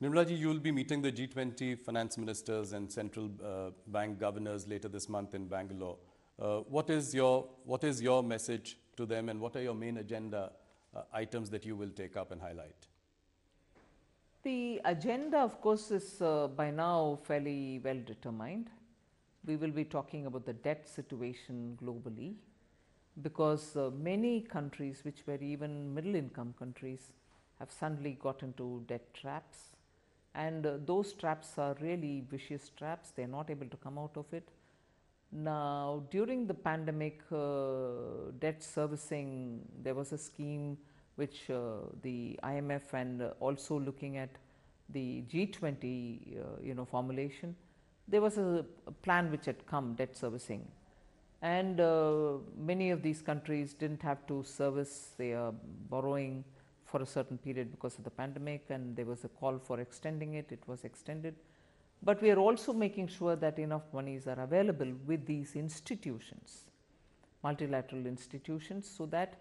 Nirmala ji, you will be meeting the G20 finance ministers and central bank governors later this month in Bangalore. What is your message to them, and what are your main agenda items that you will take up and highlight? The agenda, of course, is by now fairly well determined. We will be talking about the debt situation globally, because many countries, which were even middle income countries, have suddenly got into debt traps, and those traps are really vicious traps. They are not able to come out of it. Now, during the pandemic, debt servicing, there was a scheme which the IMF and also looking at the G20 formulation, there was a plan which had come, debt servicing, and many of these countries didn't have to service their borrowing for a certain period because of the pandemic, and there was a call for extending it. It was extended, but we are also making sure that enough monies are available with these institutions, multilateral institutions, so that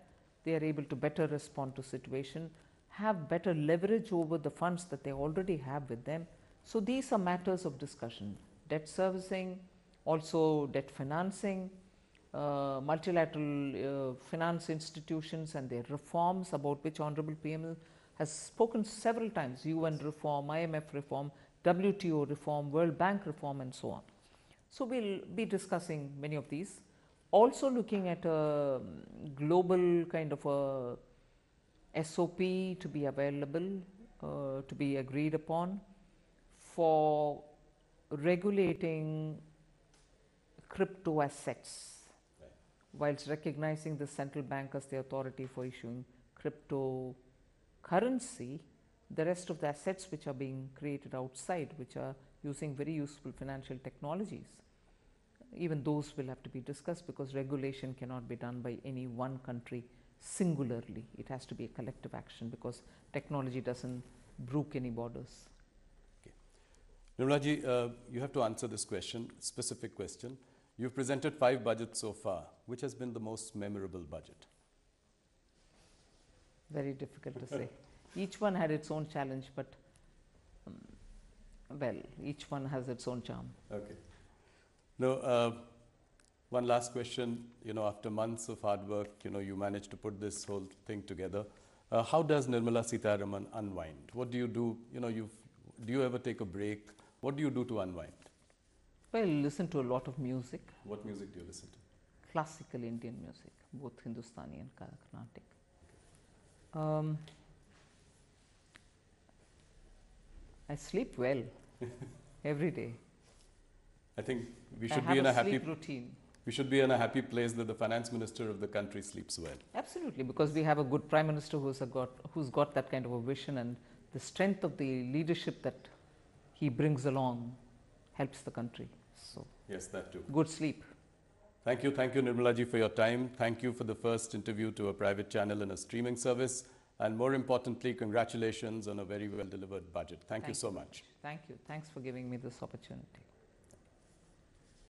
they are able to better respond to situation, have better leverage over the funds that they already have with them. So these are matters of discussion: debt servicing, also debt financing, multilateral finance institutions and their reforms, about which Honorable PM has spoken several times: UN reform, IMF reform, WTO reform, World Bank reform, and so on. So we'll be discussing many of these. Also looking at a global kind of a SOP to be available, to be agreed upon for regulating crypto assets, whilst recognizing the central bank as the authority for issuing cryptocurrency. The rest of the assets which are being created outside, which are using very useful financial technologies, even those will have to be discussed, because regulation cannot be done by any one country singularly. It has to be a collective action, because technology doesn't brook any borders. Okay. Nirmala ji, you have to answer this question, specific question. You've presented 5 budgets so far. Which has been the most memorable budget? Very difficult to say. Each one had its own challenge, but well, each one has its own charm. Okay. Now, one last question. After months of hard work, you managed to put this whole thing together. How does Nirmala Sitharaman unwind? What do you do? Do you ever take a break? What do you do to unwind? Well, listen to a lot of music. What music do you listen to? Classical Indian music, both Hindustani and Carnatic. I sleep well every day. I think we should be in a happy routine. We should be in a happy place that the finance minister of the country sleeps well. Absolutely, because we have a good prime minister who's got that kind of a vision, and the strength of the leadership that he brings along helps the country. So yes, that too. Good sleep. Thank you, Nirmala ji, for your time. Thank you for the first interview to a private channel and a streaming service. And more importantly, congratulations on a very well delivered budget. Thank you so much. Thank you. Thanks for giving me this opportunity.